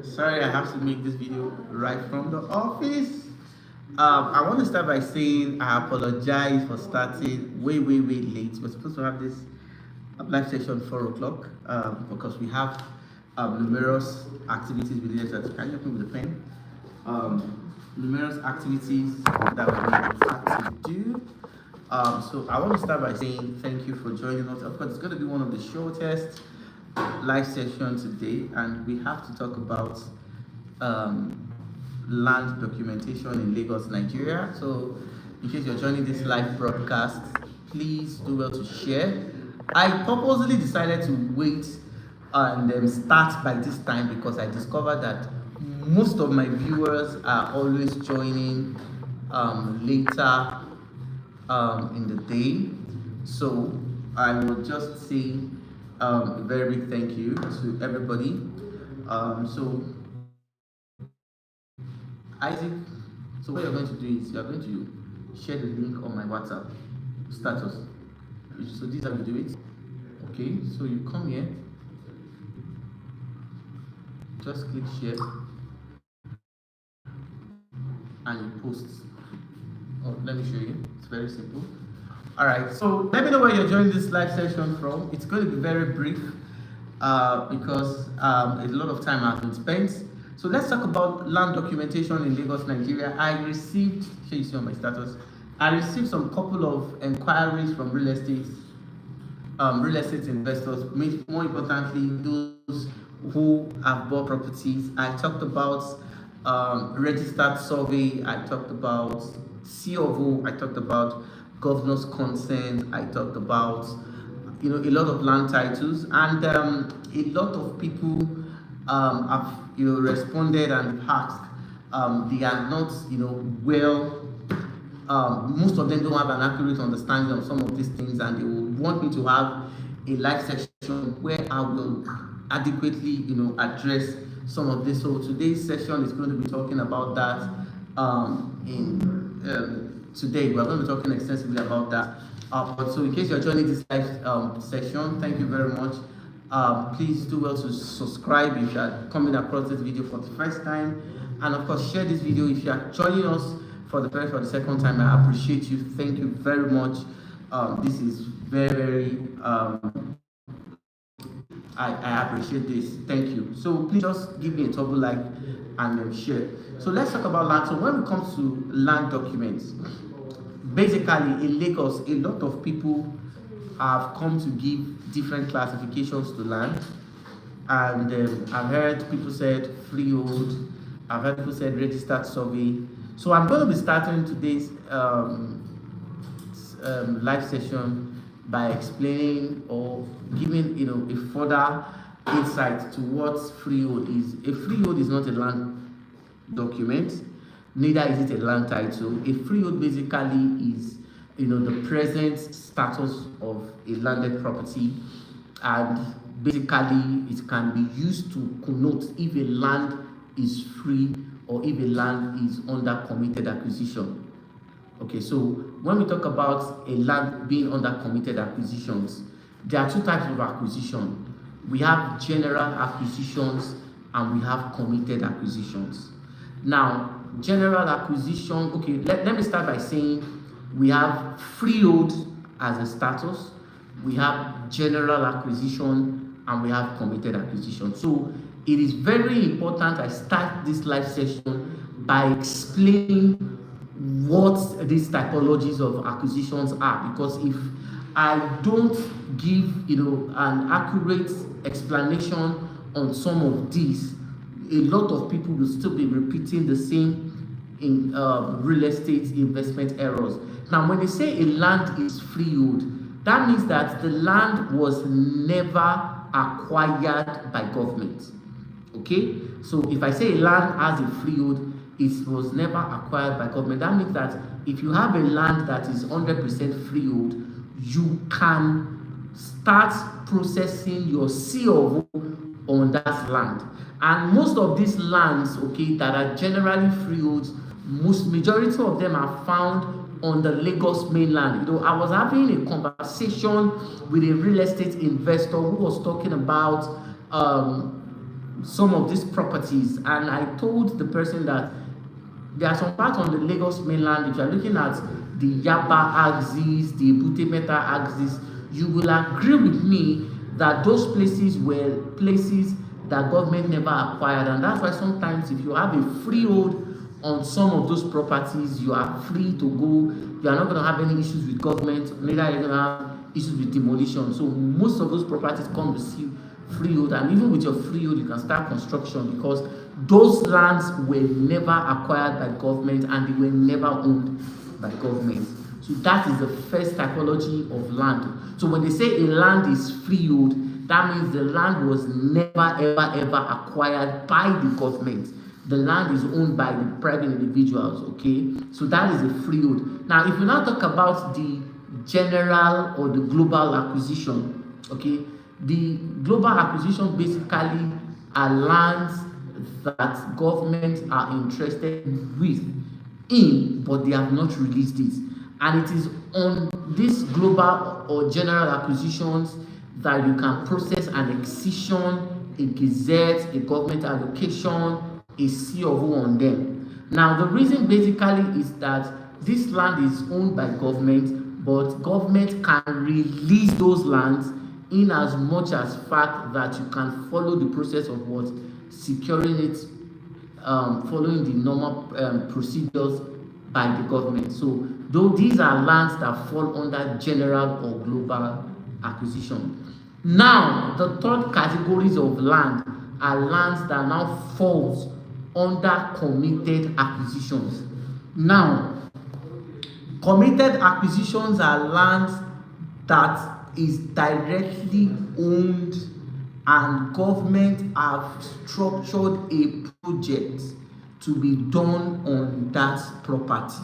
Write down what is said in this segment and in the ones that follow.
Sorry, I have to make this video right from the office. I want to start by saying I apologize for starting way late. We're supposed to have this live session 4 o'clock because we have numerous activities related to that. Can you help me with the pen? Numerous activities that we have to do. So I want to start by saying thank you for joining us. Of course, it's going to be one of the shortest live sessions today, and we have to talk about land documentation in Lagos, Nigeria. So in case you're joining this live broadcast, please do well to share. I purposely decided to wait and start by this time because I discovered that most of my viewers are always joining later in the day. So I will just say a very big thank you to everybody. So Isaac, so what you're going to do is you're going to share the link on my WhatsApp status. So this is how you do it. Okay, so you come here, just click share, and you post. Oh, let me show you. It's very simple. All right, so let me know where you're joining this live session from. It's going to be very brief because a lot of time has been spent. So let's talk about land documentation in Lagos, Nigeria. I received, here you see on my status, I received some couple of inquiries from real estate investors, more importantly, those who have bought properties. I talked about registered survey, I talked about C of O, I talked about governor's consent, I talked about a lot of land titles, and a lot of people have responded and asked. They are not well. Most of them don't have an accurate understanding of some of these things, and they will want me to have a live section where I will adequately address some of this. So today's session is going to be talking about that. Today we're going to be talking extensively about that. But so in case you're joining this live session, thank you very much. Please do well to subscribe if you are coming across this video for the first time, and of course share this video if you are joining us for the second time. I appreciate you. Thank you very much. This is very I appreciate this. Thank you. So please just give me a double like and share. So let's talk about land. So when it comes to land documents, basically in Lagos, a lot of people have come to give different classifications to land, and I've heard people said freehold, I've heard people said registered survey. So I'm going to be starting today's live session by explaining or giving a further insight to what freehold is. A freehold is not a land document, neither is it a land title. A freehold basically is the present status of a landed property, and basically it can be used to connote if a land is free or if a land is under committed acquisition. Okay, so when we talk about a land being under committed acquisitions, there are two types of acquisition. We have general acquisitions and we have committed acquisitions. Now, general acquisition, okay, let me start by saying we have freehold as a status, we have general acquisition, and we have committed acquisition. So it is very important I start this live session by explaining what these typologies of acquisitions are, because if I don't give an accurate explanation on some of these, a lot of people will still be repeating the same in real estate investment errors. Now, when they say a land is freehold, that means that the land was never acquired by government. Okay, so if I say a land has a freehold, it was never acquired by government. That means that if you have a land that is 100% freehold, you can start processing your C of O on that land. And most of these lands, okay, that are generally freeholds, majority of them are found on the Lagos mainland. I was having a conversation with a real estate investor who was talking about some of these properties, and I told the person that there are some parts on the Lagos mainland. If you are looking at the Yaba axis, the Ebute Metta axis, you will agree with me that those places were places that government never acquired, and that's why sometimes if you have a freehold on some of those properties, you are free to go. You are not going to have any issues with government, neither are you going to have issues with demolition. So most of those properties come with freehold, and even with your freehold you can start construction, because those lands were never acquired by government and they were never owned by government. So that is the first typology of land. So when they say a land is freehold, that means the land was never ever acquired by the government. The land is owned by the private individuals. Okay, so that is a freehold. Now if we now talk about the general or the global acquisition, okay, the global acquisition basically are lands that governments are interested in, but they have not released it, and it is on this global or general acquisitions that you can process an excision, a gazette, a government allocation, a C of O on them. Now the reason basically is that this land is owned by government, but government can release those lands in as much as fact that you can follow the process of what securing it, following the normal procedures by the government. So though these are lands that fall under general or global acquisition. Now the third categories of land are lands that now falls under committed acquisitions. Now committed acquisitions are lands that is directly owned and government have structured a project to be done on that property,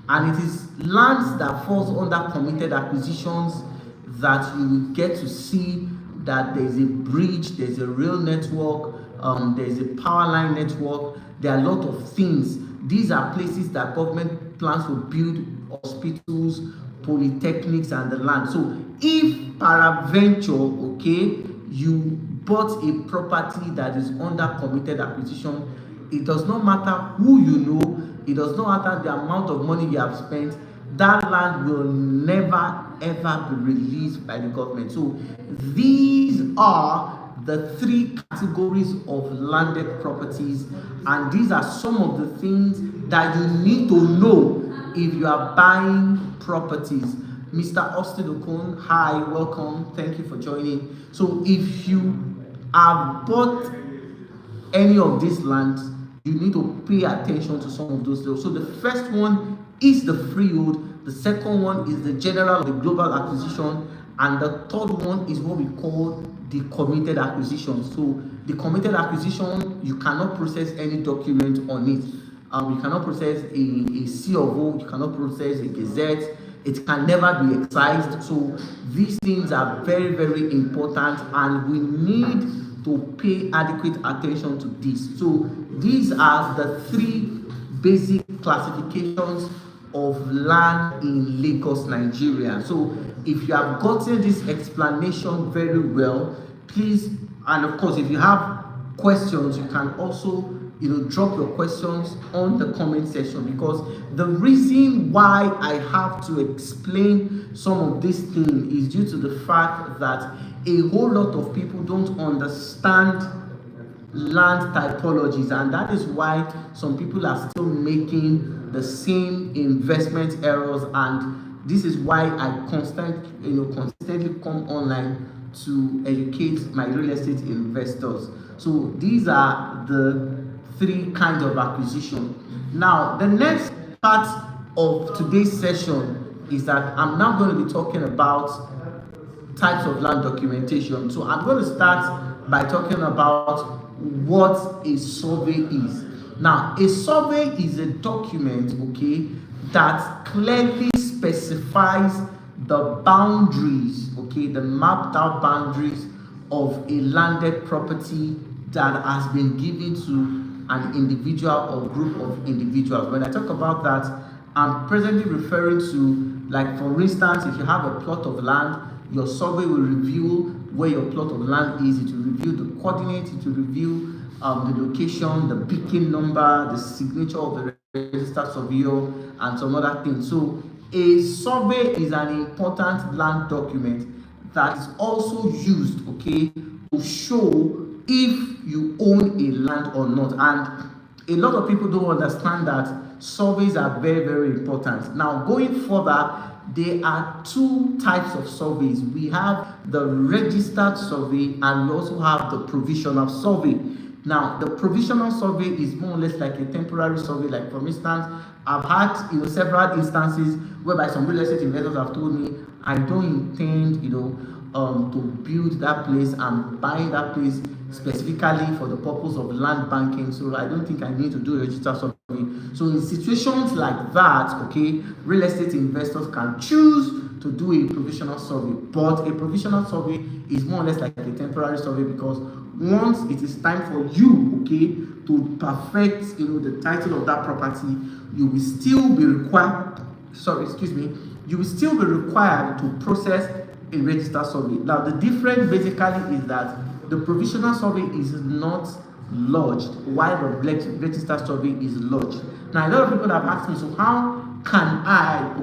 and it is lands that falls under committed acquisitions that you will get to see that there is a bridge, there is a rail network, there is a power line network, there are a lot of things. These are places that government plans to build hospitals, polytechnics and the land. So if peradventure, okay, you bought a property that is under committed acquisition, it does not matter who you know, it does not matter the amount of money you have spent, that land will never ever be released by the government. So these are the three categories of landed properties, and these are some of the things that you need to know if you are buying properties. Mr. Austin Okon, hi, welcome, thank you for joining. So if you have bought any of these lands, you need to pay attention to some of those laws. So the first one is the freehold, the second one is the general, the global acquisition, and the third one is what we call the committed acquisition. So the committed acquisition, you cannot process any document on it. You cannot process a C of O, you cannot process a gazette, it can never be excised. So these things are very, very important, and we need to pay adequate attention to this. So these are the three basic classifications of land in Lagos, Nigeria. So if you have gotten this explanation very well, please, and of course if you have questions, you can also drop your questions on the comment section, because the reason why I have to explain some of these things is due to the fact that a whole lot of people don't understand land typologies, and that is why some people are still making the same investment errors, and this is why I constantly come online to educate my real estate investors. So these are the three kinds of acquisition. Now the next part of today's session is that I'm now going to be talking about types of land documentation. So I'm going to start by talking about what a survey is. Now a survey is a document, okay, that clearly specifies the boundaries, okay, the mapped out boundaries of a landed property that has been given to an individual or group of individuals. When I talk about that, I'm presently referring to, like for instance, if you have a plot of land Your survey will reveal where your plot of land is. It will reveal the coordinates. It will reveal the location, the beacon number, the signature of the registered surveyor, and some other things. So a survey is an important land document that is also used, okay, to show if you own a land or not. And a lot of people don't understand that surveys are very, very important. Now, going further, there are two types of surveys. We have the registered survey and we also have the provisional survey. Now, the provisional survey is more or less like a temporary survey. Like, for instance, I've had several instances whereby some real estate investors have told me, I don't intend to build that place. I'm buying that place specifically for the purpose of land banking, so I don't think I need to do a registered survey. So in situations like that, okay, real estate investors can choose to do a provisional survey. But a provisional survey is more or less like a temporary survey, because once it is time for you, okay, to perfect the title of that property, you will still be required to process a registered survey. Now, the difference basically is that the provisional survey is not lodged while the registered survey is lodged. Now, a lot of people have asked me, so how can I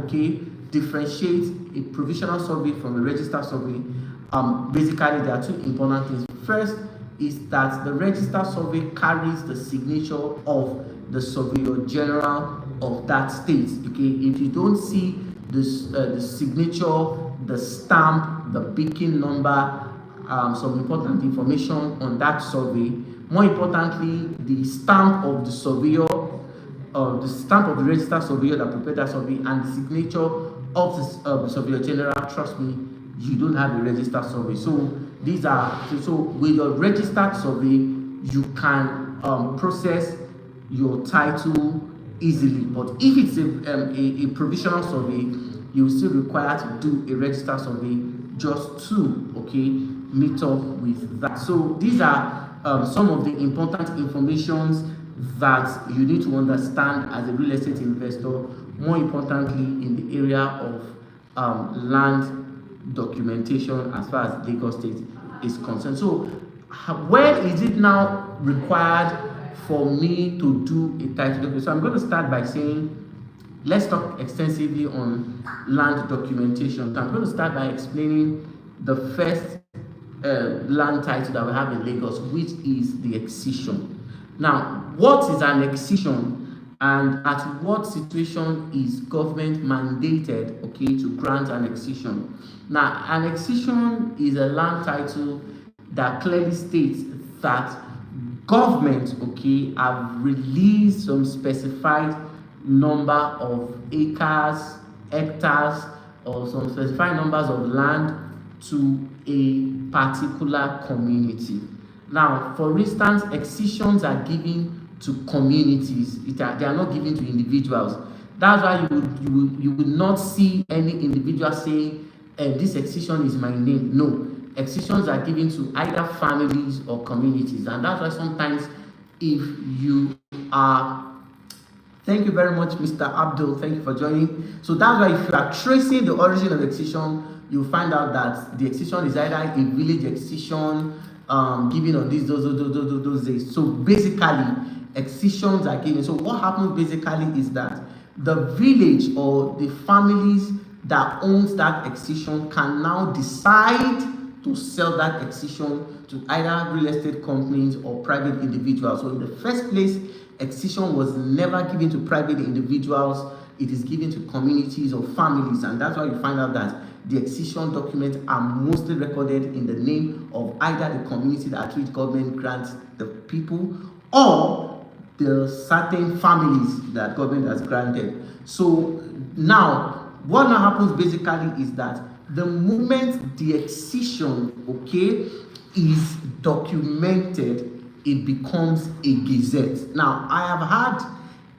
differentiate a provisional survey from a registered survey? Basically, there are two important things. First is that the registered survey carries the signature of the surveyor general of that state. Okay, if you don't see this, the signature, the stamp, the beacon number, some important information on that survey. More importantly, the stamp of the surveyor, the stamp of the registered surveyor that prepared that survey, and the signature of the surveyor general. Trust me, you don't have a registered survey. So these are so with your registered survey, you can process your title easily. But if it's a provisional survey, you will still require to do a registered survey just to meet up with that. So these are some of the important informations that you need to understand as a real estate investor, more importantly in the area of land documentation as far as Lagos State is concerned. So when is it now required for me to do a title document? So I'm going to start by saying, let's talk extensively on land documentation. So I'm going to start by explaining the first land title that we have in Lagos, which is the excision. Now, what is an excision, and at what situation is government mandated to grant an excision? Now, an excision is a land title that clearly states that government have released some specified number of acres, hectares, or some specified numbers of land to a particular community. Now, for instance, excisions are given to communities. They are not given to individuals. That's why you would not see any individual saying, this excision is my name. No, excisions are given to either families or communities. And that's why sometimes if you are... Thank you very much, Mr. Abdul. Thank you for joining. So that's why if you are tracing the origin of excision, you'll find out that the excision is either a village excision given on those days. So basically, excisions are given. So what happens basically is that the village or the families that owns that excision can now decide to sell that excision to either real estate companies or private individuals. So in the first place, excision was never given to private individuals. It is given to communities or families, and that's why you find out that the excision documents are mostly recorded in the name of either the community that which government grants the people or the certain families that government has granted. So now, what now happens basically is that the moment the excision is documented, it becomes a gazette. Now, I have had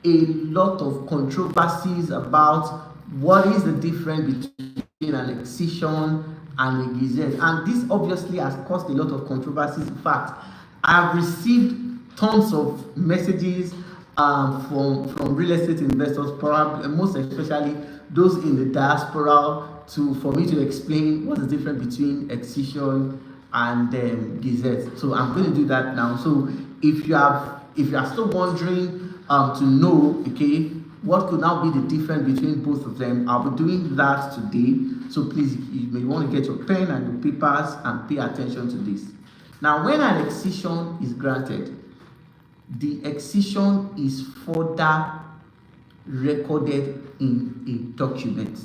a lot of controversies about what is the difference between an excision and a gazette, and this obviously has caused a lot of controversies. In fact, I have received tons of messages from real estate investors, probably most especially those in the diaspora, for me to explain what is the difference between Excision and Gazette. So I'm going to do that now. So if you are still wondering to know, okay, what could now be the difference between both of them, I'll be doing that today. So please, you may want to get your pen and your papers and pay attention to this. Now, when an excision is granted, the excision is further recorded in a document.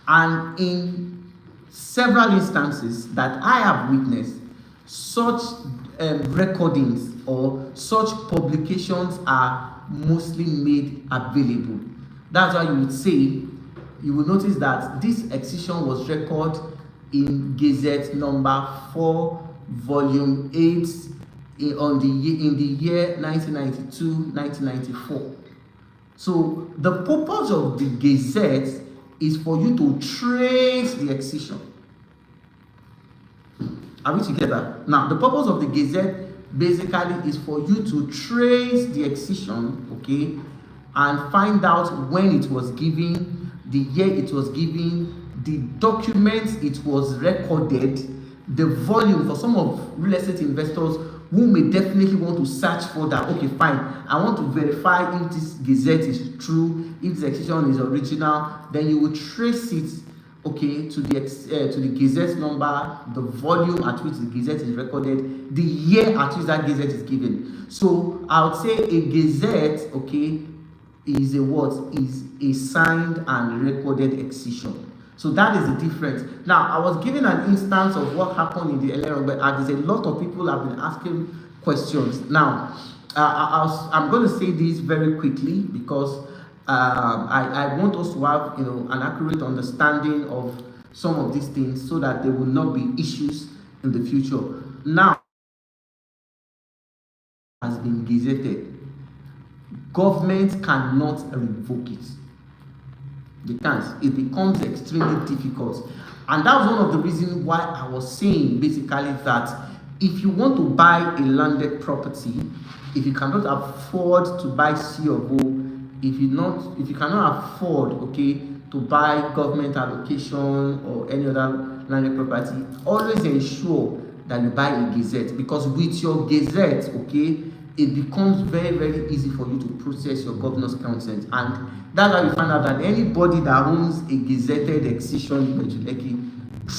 And in several instances that I have witnessed, such recordings or such publications are mostly made available. That's why you would say, you will notice that this excision was recorded in Gazette number 4, volume 8, in the year 1992-1994. So the purpose of the Gazette is for you to trace the excision. Are we together? Now, the purpose of the Gazette basically is for you to trace the excision, okay, and find out when it was given, the year it was given, the documents it was recorded, the volume. For some of real estate investors who may definitely want to search for that, okay, fine, I want to verify if this Gazette is true, if this excision is original, then you will trace it, okay, to the Gazette number, the volume at which the Gazette is recorded, the year at which that Gazette is given. So I would say a Gazette, okay, is a what? Is a signed and recorded excision. So that is the difference. Now, I was giving an instance of what happened in the Elerongbe Act. There's a lot of people have been asking questions. Now, I'm going to say this very quickly because I want us to have, an accurate understanding of some of these things so that there will not be issues in the future. Now, has been gazetted. Government cannot revoke it. They can't. It becomes extremely difficult. And that was one of the reasons why I was saying basically that if you want to buy a landed property, if you cannot afford to buy C of O, if you cannot afford, okay, to buy government allocation or any other landed property, always ensure that you buy a Gazette, because with your Gazette, okay, it becomes very, very easy for you to process your governor's consent. And that's how you find out that anybody that owns a gazetted excision in Ejuleki,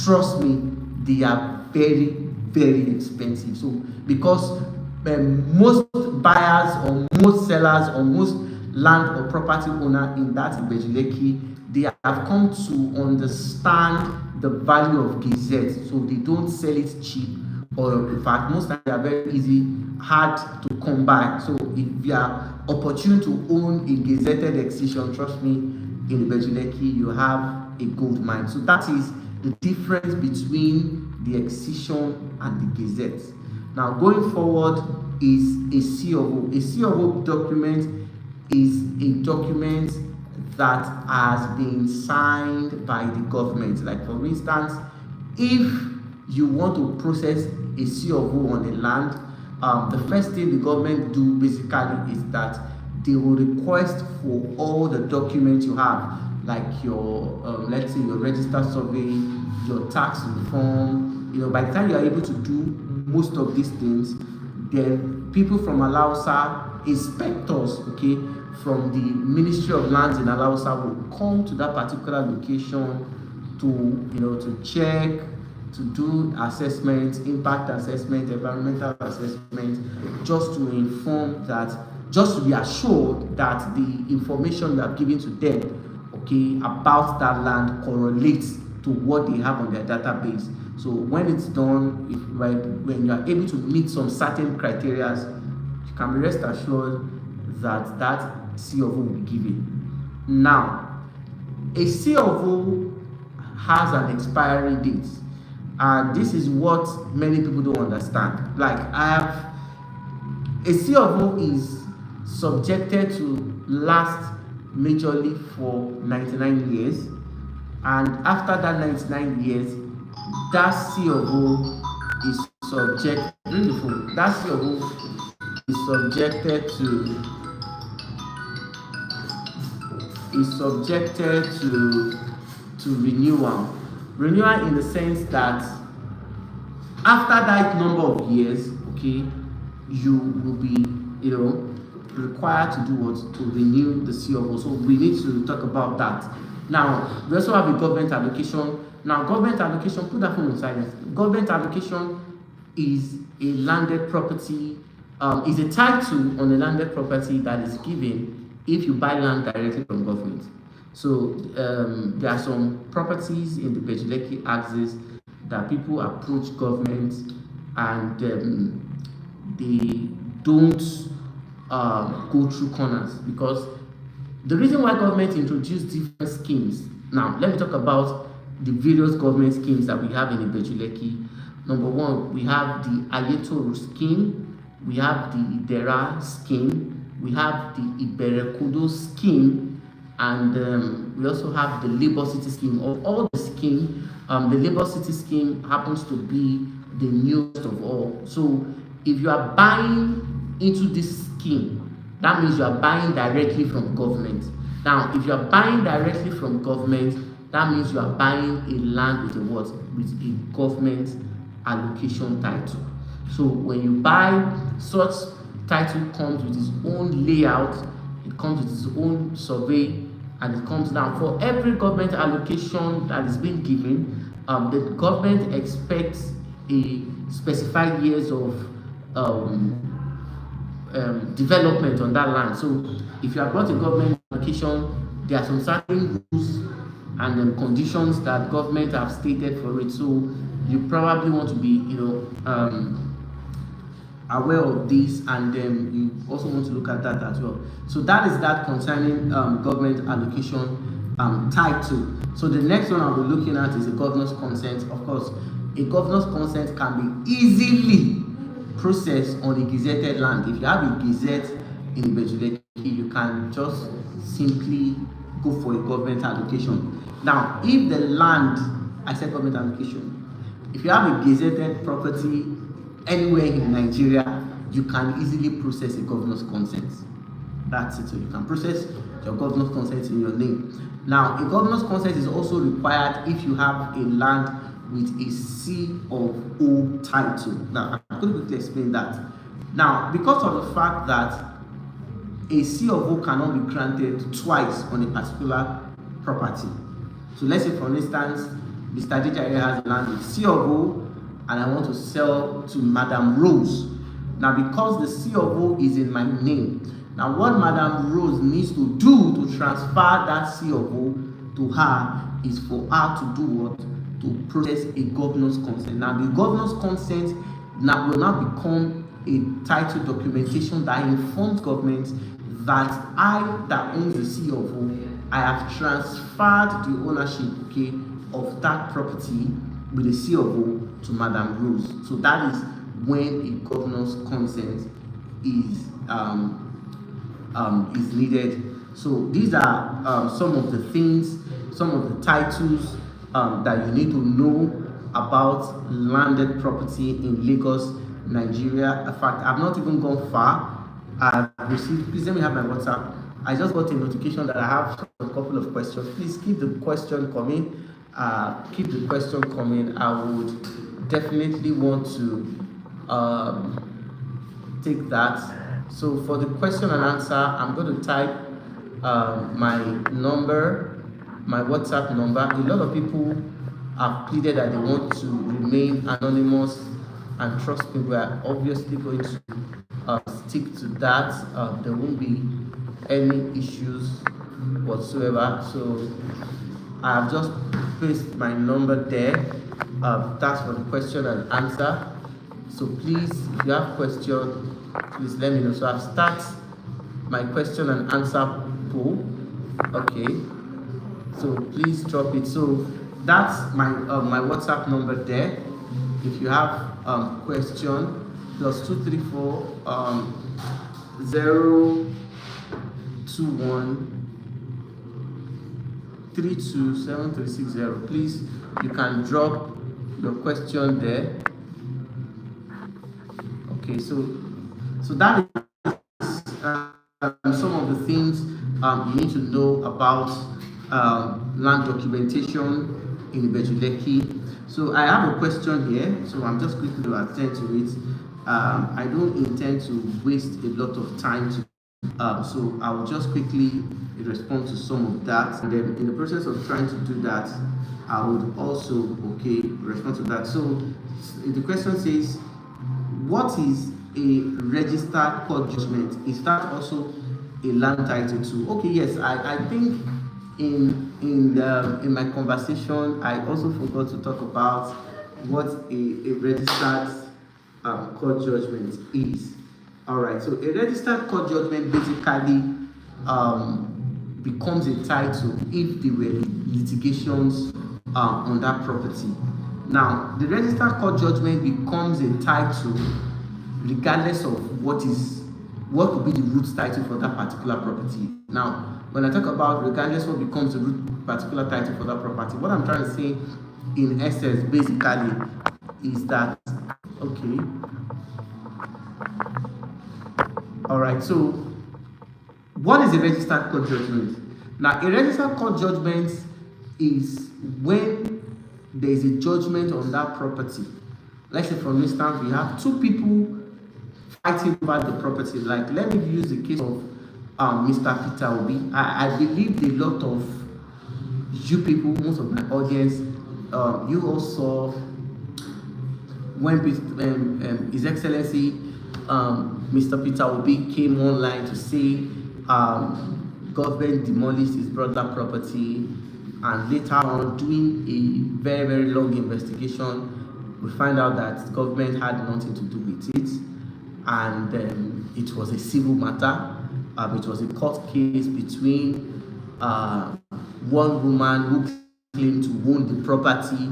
trust me, they are very, very expensive. So because most buyers or most sellers or most land or property owner in that Ejuleki, they have come to understand the value of Gazette, so they don't sell it cheap, or in fact most times they are very hard to come by. So if you are opportune to own a gazetted excision, trust me, in Ejuleki you have a gold mine. So that is the difference between the excision and the Gazette. Now going forward is a C of O. A C of O document is a document that has been signed by the government. Like for instance, if you want to process a C of O on the land, the first thing the government do basically is that they will request for all the documents you have, like your let's say your registered survey, your tax reform. By the time you are able to do most of these things, then people from Alausa, inspectors, okay, from the Ministry of Lands in Alausa will come to that particular location to check, to do assessment, impact assessment, environmental assessment, just to inform that, just to be assured that the information you have given to them, okay, about that land correlates to what they have on their database. So when it's done, when you are able to meet some certain criteria, you can be rest assured that that C of O will be given. Now, a C of O has an expiry date. And this is what many people don't understand. Like a C of O is subjected to last majorly for 99 years. And after that 99 years, that C of O is subjected to to renewal. Renewal in the sense that after that number of years, okay, you will be, required to do what? To renew the COO. So we need to talk about that. Now, we also have a government allocation. Now, government allocation, put that phone on silent. Government allocation is a landed property, is a title on a landed property that is given if you buy land directly from government. So there are some properties in the Bejuleki axis that people approach government and they don't go through corners, because the reason why government introduced different schemes. Now, let me talk about the various government schemes that we have in Ibejuleki. Number one, we have the Ayetoro scheme, we have the Idera scheme, we have the Iberekudo scheme, and we also have the Labor City scheme. Of all the scheme, the Labor City scheme happens to be the newest of all. So if you are buying into this scheme, that means you are buying directly from government. Now, if you are buying directly from government, that means you are buying a land with a what? With a government allocation title. So when you buy, such title comes with its own layout, it comes with its own survey, and it comes down. For every government allocation that is being given, the government expects a specified years of development on that land. So if you have got a government allocation, there are some certain rules and conditions that government have stated for it. So you probably want to be, aware of this, and you also want to look at that as well. So that is that concerning government allocation title. So the next one I'll be looking at is a governor's consent. Of course, a governor's consent can be easily processed on a gazetted land. If you have a gazette in Ibejuleki, you can just simply go for a government allocation. Now, if the land, I said government allocation, if you have a gazetted property anywhere in Nigeria, you can easily process a governor's consent. That's it. So you can process your governor's consent in your name. Now, a governor's consent is also required if you have a land with a C of O title. Now, I'm going to quickly explain that. Now, because of the fact that a C of O cannot be granted twice on a particular property. So let's say, for instance, Mr. Dijare has land with C of O, and I want to sell to Madam Rose. Now, because the C of O is in my name, now what Madam Rose needs to do to transfer that C of O to her is for her to do what? To process a governor's consent. Now, the governor's consent will now become a title documentation that informs government that I, that owns the C of O, I have transferred the ownership, okay, of that property with the C of O to Madam Rose. So that is when a governor's consent is needed. So these are some of the things, some of the titles that you need to know about landed property in Lagos, Nigeria. In fact, I've not even gone far. I've received, please let me have my WhatsApp. I just got a notification that I have a couple of questions. Please keep the question coming. Keep the question coming. I would definitely want to take that. So for the question and answer, I'm going to type my number, my WhatsApp number. A lot of people have pleaded that they want to remain anonymous, and trust me, we are obviously going to stick to that. There won't be any issues whatsoever. So I have just placed my number there. That's for the question and answer. So please, if you have questions, please let me know. So I've started my question and answer poll. Okay. So please drop it. So that's my my WhatsApp number there. If you have question, +234 021 327360. Please, you can drop your question there. Okay, so that is some of the things you need to know about land documentation in Bejuleki. So I have a question here, so I'm just quickly to attend to it. I don't intend to waste a lot of time so I will just quickly respond to some of that, and then in the process of trying to do that, I would also respond to that. So the question says, what is a registered court judgment? Is that also a land title too? Okay, yes, I think in my conversation I also forgot to talk about what a registered court judgment is. All right, so a registered court judgment basically becomes a title if there were litigations on that property. Now, the registered court judgment becomes a title regardless of what could be the root title for that particular property. Now, when I talk about regardless what becomes the root particular title for that property, what I'm trying to say in essence basically is that, all right, so what is a registered court judgment? Now, a registered court judgment is when there is a judgment on that property. Let's say, for instance, we have two people fighting about the property. Like, let me use the case of Mr. Peter Obi. I believe a lot of you people, most of my audience, you all saw when His Excellency Mr. Peter Obi came online to say government demolished his brother property, and later on, doing a very, very long investigation, we find out that government had nothing to do with it, and it was a civil matter. It was a court case between one woman who claimed to own the property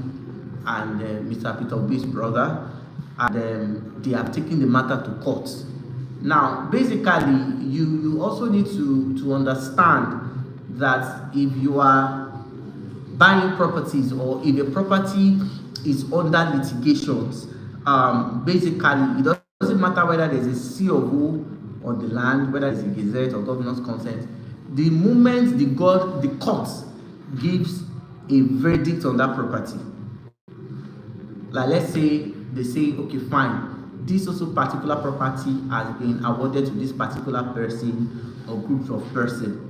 and Mr. Peter Obi's brother, and they have taken the matter to court. Now, basically, you also need to understand that if you are buying properties, or if a property is under litigations, basically, it doesn't matter whether there's a COO on the land, whether it's a gazette or governor's consent. The moment the court gives a verdict on that property, like let's say they say, okay, fine, this also particular property has been awarded to this particular person or group of person.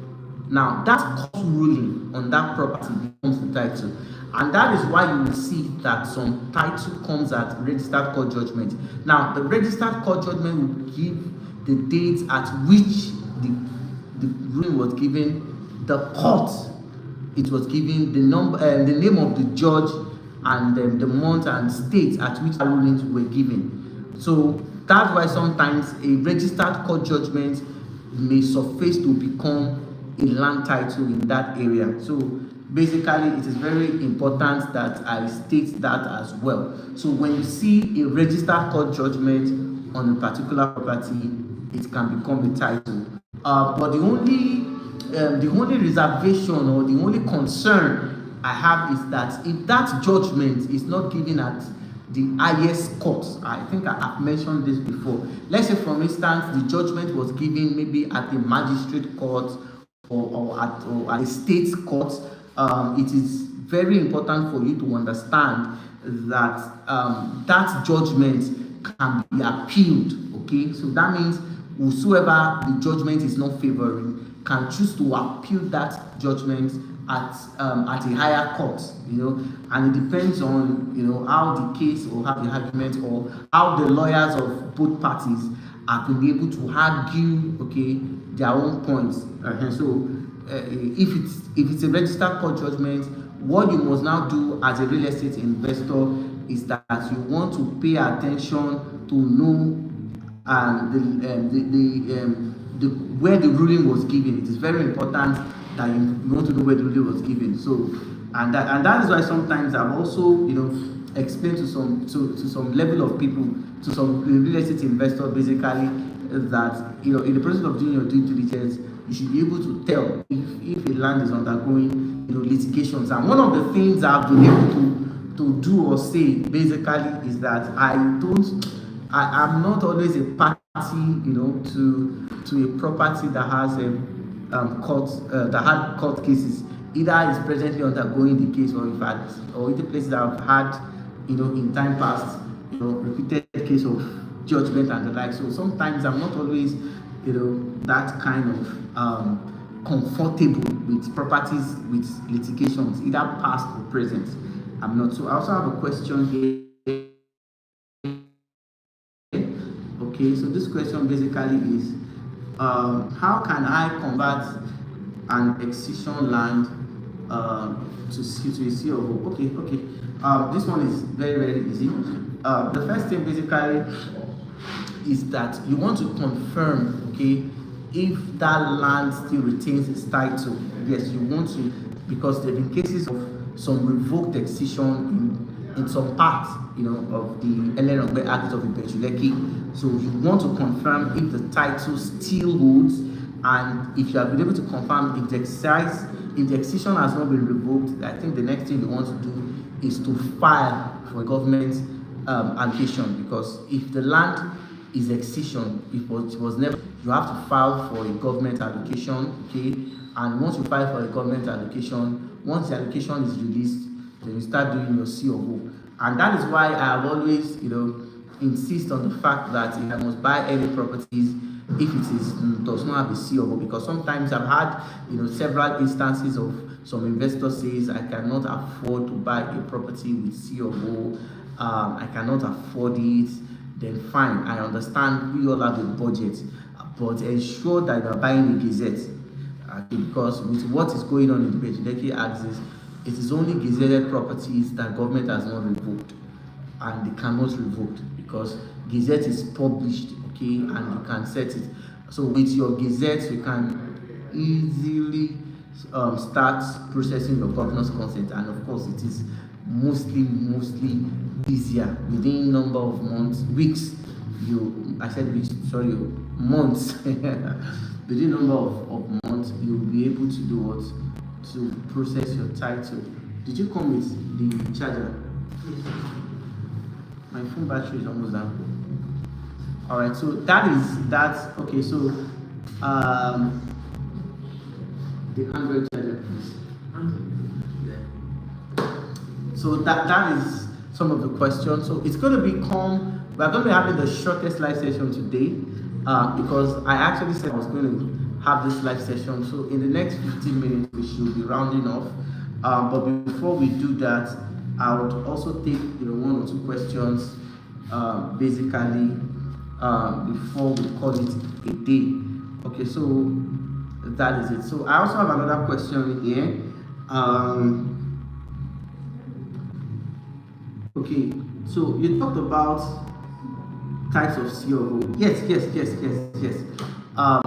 Now, that court ruling on that property becomes the title, and that is why you will see that some title comes at registered court judgment. Now, the registered court judgment will give the date at which the ruling was given, the court it was given, the name of the judge, and the month and state at which the rulings were given. So that's why sometimes a registered court judgment may suffice to become a land title in that area. So basically, it is very important that I state that as well. So when you see a registered court judgment on a particular property, it can become a title. But the only reservation or the only concern I have is that if that judgment is not given at the highest court, I think I've mentioned this before. Let's say, for instance, the judgment was given maybe at the magistrate court or at a state court. It is very important for you to understand that that judgment can be appealed. Okay, so that means whosoever the judgment is not favoring can choose to appeal that judgment at a higher court, and it depends on how the case or how the argument or how the lawyers of both parties are being able to argue their own points. So if it's a registered court judgment, what you must now do as a real estate investor is that you want to pay attention to know where the ruling was given. It is very important that you want to know where the ruling was given. So and that is why sometimes I've also explained to some level of people, to some real estate investors, basically, that in the process of doing your due diligence, you should be able to tell if a land is undergoing litigations. And one of the things I've been able to do or say basically is that I'm not always a party to a property that has that had court cases either is presently undergoing the case, or if had, or the places that have had, in time past, repeated case of judgment and the like. So sometimes I'm not always, that kind of comfortable with properties, with litigations, either past or present. I'm not. So I also have a question here. Okay, so this question basically is, how can I convert an excision land to a C of O? Okay. This one is very, very easy. The first thing basically is that you want to confirm, okay, if that land still retains its title. Yes, you want to, because there have been cases of some revoked excision in some parts, of the Elenogbe Act of Ibejuleki. So you want to confirm if the title still holds, and if you have been able to confirm if the excision has not been revoked. I think the next thing you want to do is to file for a government allocation, because if the land is excision, it was never, you have to file for a government allocation, okay? And once you file for a government allocation, once the allocation is released, then you start doing your C of O. And that is why I have always, insist on the fact that if I must buy any properties, if it does not have a C of O, because sometimes I've had, several instances of some investor says I cannot afford to buy a property with C of O, I cannot afford it. Then fine, I understand we all have a budget, but ensure that you are buying a Gazette, because with what is going on in the Bejuleki axis, it is only gazetted properties that government has not revoked, and they cannot revoke, because Gazette is published, okay, and you can set it. So with your Gazette, you can easily start processing your governor's consent, and of course it is mostly easier within number of months, weeks. Months. Within number of months, you'll be able to do what? To process your title. Did you come with the charger? My phone battery is almost down. All right, so that's okay. So the Android charger, please. So that is some of the questions. So it's going to become, we're going to be having the shortest live session today, because I actually said I was going to have this live session. So in the next 15 minutes, we should be rounding off. But before we do that, I would also take one or two questions, basically, before we call it a day. Okay, so that is it. So I also have another question here. Okay, so you talked about types of C of O. Yes.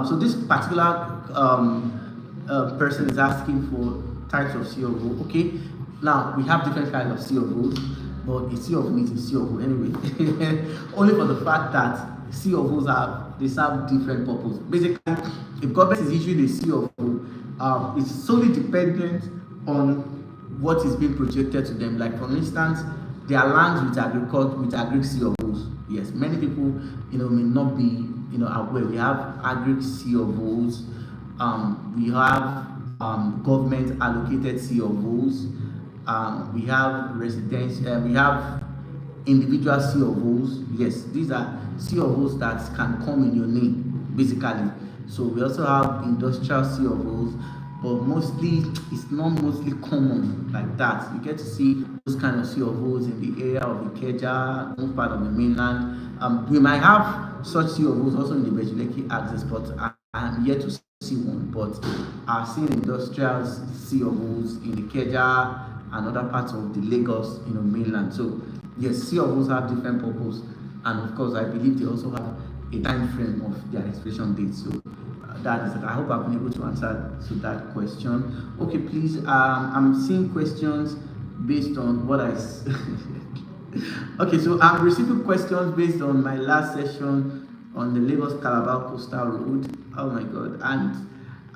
So this particular person is asking for types of C of O. Okay, now we have different kinds of C of O's, but a C of O is a C of O anyway. Only for the fact that C of O's serve different purposes. Basically, if government is issuing a C of O, it's solely dependent on what is being projected to them. Like for instance, there are lands with agric C of O's. Yes, many people may not be aware. We have agric C of O's. We have government allocated C of O's. We have residential. We have individual C of O's. Yes, these are C of O's that can come in your name, basically. So we also have industrial C of O's, but mostly it's not mostly common like that. You get to see those kind of C of O's in the area of Ikeja, most part of the mainland. We might have such C of O's also in the Bejuleki axis, but I'm yet to see one. But I've seen industrial C of O's in Ikeja and other parts of the Lagos, mainland. So yes, C of O's have different purpose, and of course, I believe they also have a time frame of their expiration date. So that is it. I hope I've been able to answer to that question. Okay, please. I'm seeing questions based on what I. Okay, so I'm receiving questions based on my last session on the Lagos Calabar Coastal Road. Oh my God! And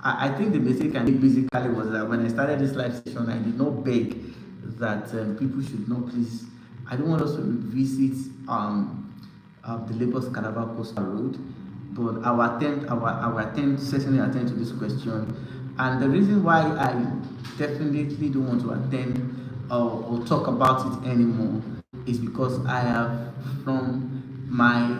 I think the mistake I made basically was that when I started this live session, I did not beg that people should not please. I don't want us to revisit the Lagos Calabar Coastal Road, but our attempt certainly attend to this question And the reason why I definitely don't want to attend or talk about it anymore is because I have, from my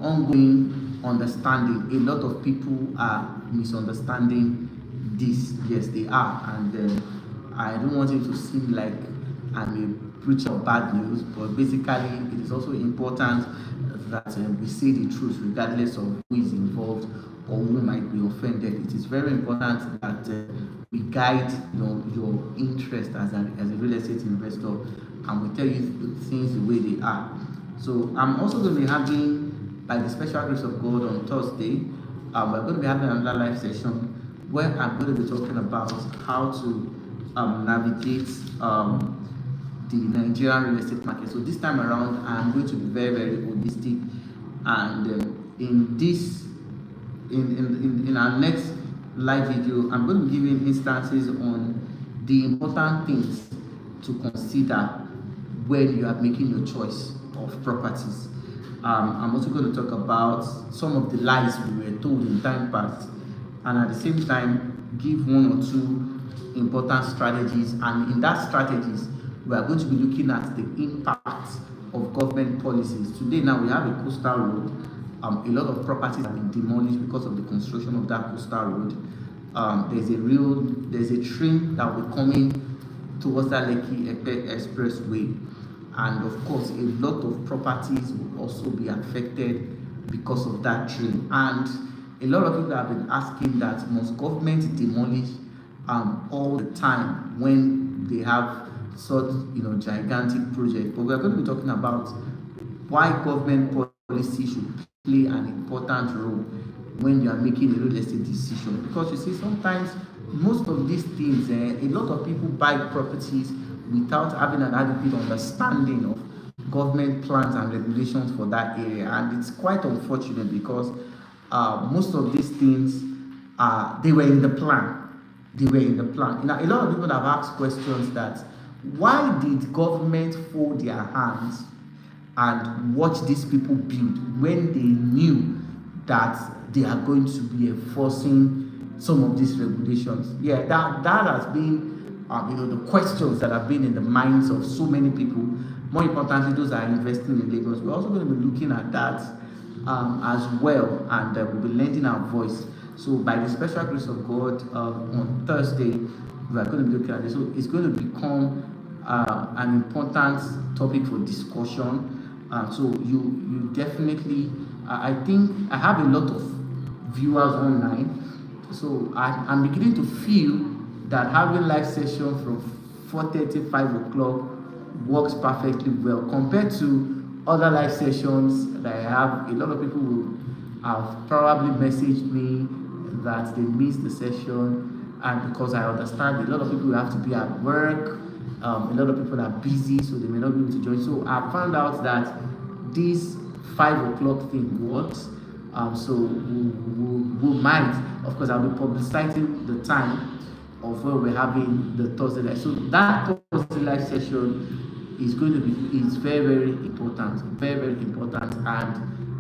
ongoing understanding, a lot of people are misunderstanding this. Yes, they are, and I don't want it to seem like I'm a preacher of bad news, but basically it is also important that we say the truth regardless of who is involved or who might be offended. It is very important that we guide your interest as a real estate investor, and we tell you things the way they are. So I'm also going to be having, by the special grace of God, on Thursday, we're going to be having another live session where I'm going to be talking about how to navigate the Nigerian real estate market. So this time around, I'm going to be very, very holistic, and in our next live video, I'm going to be giving instances on the important things to consider when you are making your choice of properties. I'm also going to talk about some of the lies we were told in time past, and at the same time give one or two important strategies. And in that strategies, we are going to be looking at the impact of government policies. Today now we have a coastal road. A lot of properties have been demolished because of the construction of that coastal road. There's a train that will be coming towards that Lekki Expressway, and of course a lot of properties will also be affected because of that train. And a lot of people have been asking that must government demolish all the time when they have such gigantic project. But we're going to be talking about why government policy should play an important role when you are making a real estate decision. Because you see, sometimes most of these things, a lot of people buy properties without having an adequate understanding of government plans and regulations for that area, and it's quite unfortunate because most of these things they were in the plan. A lot of people have asked questions that why did government fold their hands and watch these people build when they knew that they are going to be enforcing some of these regulations? Yeah, that has been the questions that have been in the minds of so many people. More importantly, those that are investing in Lagos. We're also going to be looking at that as well, and we'll be lending our voice. So by the special grace of God, on Thursday, we are going to be looking at this. So it's going to become an important topic for discussion. So you definitely, I think I have a lot of viewers online. So I'm beginning to feel that having live session from 4:30, 5 o'clock works perfectly well compared to other live sessions that I have. A lot of people will have probably messaged me that they missed the session, and because I understand a lot of people have to be at work, a lot of people are busy, so they may not be able to join. So I found out that this 5 o'clock thing works. So we might, of course, I'll be publicizing the time of where we're having the Thursday live. So that Thursday live session is very, very important, and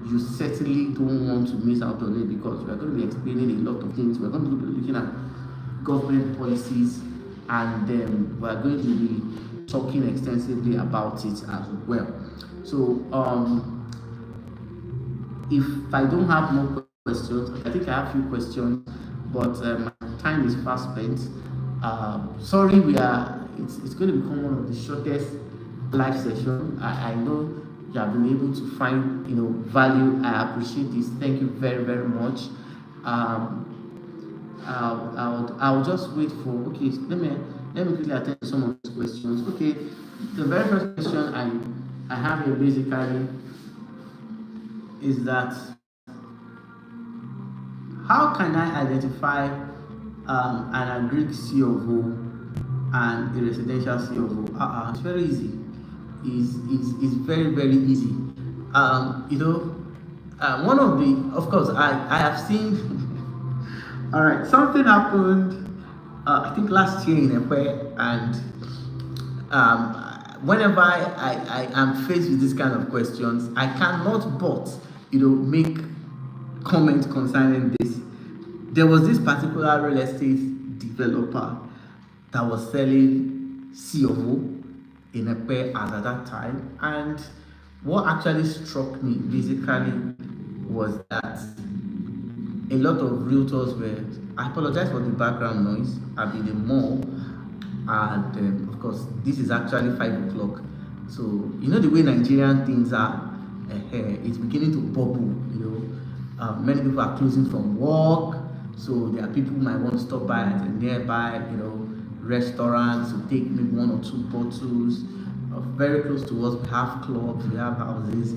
you certainly don't want to miss out on it, because we're going to be explaining a lot of things. We're going to be looking at government policies, and we're going to be talking extensively about it as well. So if I don't have more questions, I think I have a few questions, but my time is fast spent. Sorry, it's going to become one of the shortest live session. I know you have been able to find value. I appreciate this. Thank you very, very much. I'll just wait for, okay, let me quickly attend to some of these questions. Okay, the very first question I have here basically is that how can I identify an agreed C of O and a residential C of O? It's very easy. It's very, very easy. One of the, of course, I have seen. All right, something happened. I think last year in Epe, and whenever I am faced with this kind of questions, I cannot but make comments concerning this. there was this particular real estate developer that was selling C of O in a pair at that time, and what actually struck me basically was that a lot of realtors were, I apologize for the background noise, I'm in a mall, and of course this is actually 5 o'clock, so you know the way Nigerian things are, it's beginning to bubble, many people are closing from work, so there are people who might want to stop by at a nearby restaurants to take maybe 1 or 2 bottles. Very close to us we have clubs, we have houses,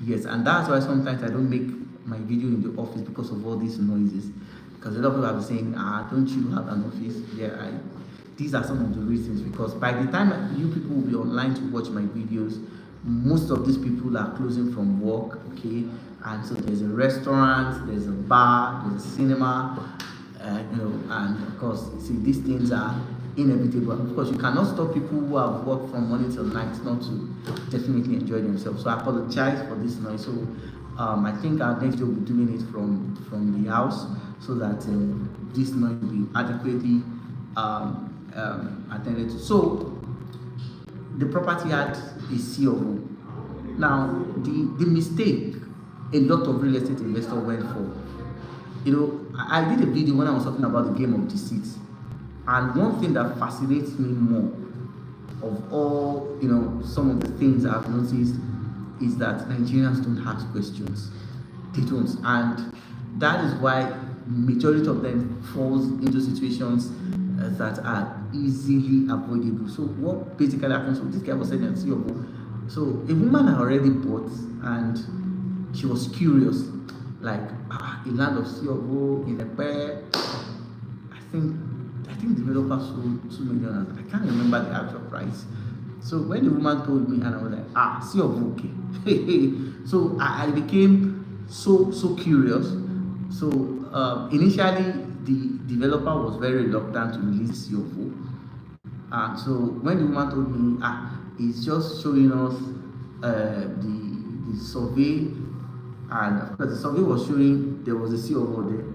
yes, and that's why sometimes I don't make my video in the office because of all these noises, because a lot of people have been saying, don't you have an office? Yeah, these are some of the reasons, because by the time you people will be online to watch my videos, most of these people are closing from work, okay, and so there's a restaurant, there's a bar, there's a cinema, and of course, see, these things are inevitable. Of course, you cannot stop people who have worked from morning till night not to definitely enjoy themselves. So I apologize for this noise. So I think our next video will be doing it from the house, so that this noise will be adequately attended to. So the property had a C of O. Now the mistake a lot of real estate investors went for, I did a video when I was talking about the game of deceit. And one thing that fascinates me more of all, some of the things I've noticed is that Nigerians don't ask questions. They don't. And that is why majority of them falls into situations that are easily avoidable. So what basically happens, so this guy was saying at COO, so a woman had already bought and she was curious, like, a land of COO in a pair, I think the developer sold 2 million. I can't remember the actual price. So when the woman told me, and I was like, see of okay. So I became so curious. So initially the developer was very reluctant to release COO. So when the woman told me, it's just showing us the survey, and of course the survey was showing there was a COO there,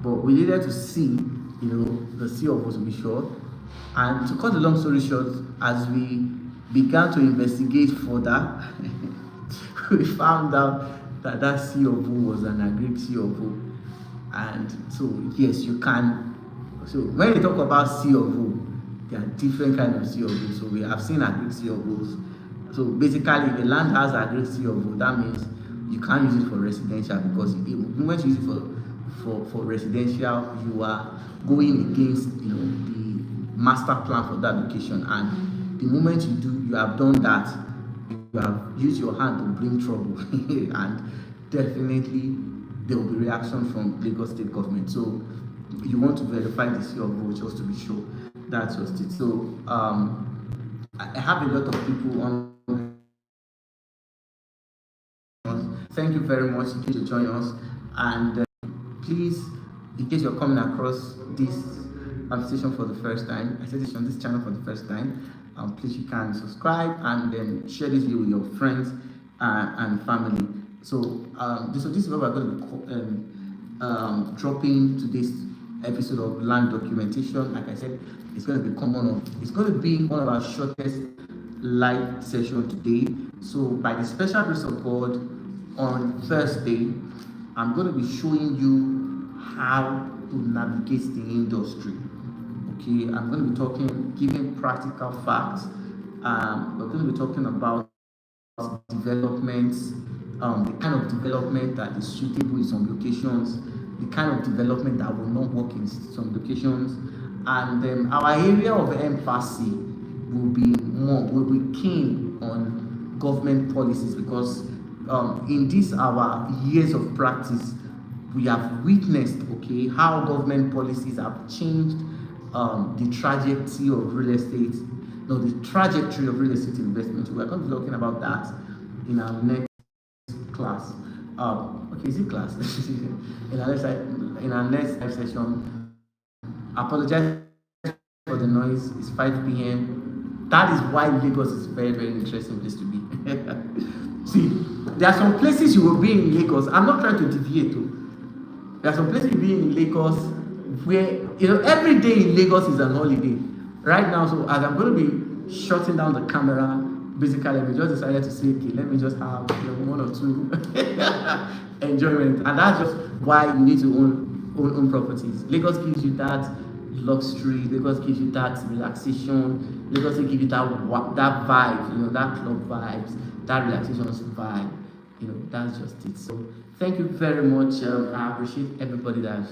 but we needed to see the COO to be sure. And to cut the long story short, as we began to investigate further, we found out that COO was an agreed COO. And so yes, you can. So when you talk about COO, there are different kinds of COOs. So we have seen agreed COOs. So basically, if the land has agreed COO, that means you can't use it for residential, because the moment you use it for residential, you are going against the master plan for that location, and the moment you have done that, you have used your hand to bring trouble and definitely there will be reaction from Lagos State government. So you want to verify the COO just to be sure that's just it. So I have a lot of people on. Thank you very much to join us, and please, in case you're coming across this station for the first time, I said this on this channel for the first time, please you can subscribe and then share this video with your friends and family. So this is what we're going to be dropping today's episode of land documentation. Like I said, it's going to be it's going to be one of our shortest live session today. So by the special grace of God, on Thursday, I'm going to be showing you how to navigate the industry. Okay, I'm going to be giving practical facts. We're going to be talking about developments, the kind of development that is suitable in some locations, the kind of development that will not work in some locations, and our area of emphasis will be keen on government policies, because in this our years of practice, we have witnessed how government policies have changed the trajectory of real estate, the trajectory of real estate investment. We're going to be talking about that in our next class. Is it class? in our next live session. I apologize for the noise. It's 5 p.m. That is why Lagos is a very, very interesting place to be. See, there are some places you will be in Lagos. I'm not trying to deviate. There are some places you be in Lagos where, you know, every day in Lagos is an holiday. Right now, so as I'm going to be shutting down the camera, basically, we just decided to say, okay, let me just have, you know, one or two enjoyment. And that's just why you need to own properties. Lagos gives you that luxury, Lagos gives you that relaxation, Lagos gives you that vibe, you know, that club vibes, that relaxation vibe. You know, that's just it. So thank you very much. I appreciate everybody that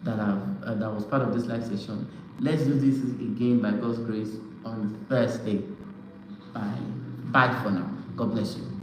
was part of this live session. Let's do this again by God's grace on Thursday. Bye for now. God bless you.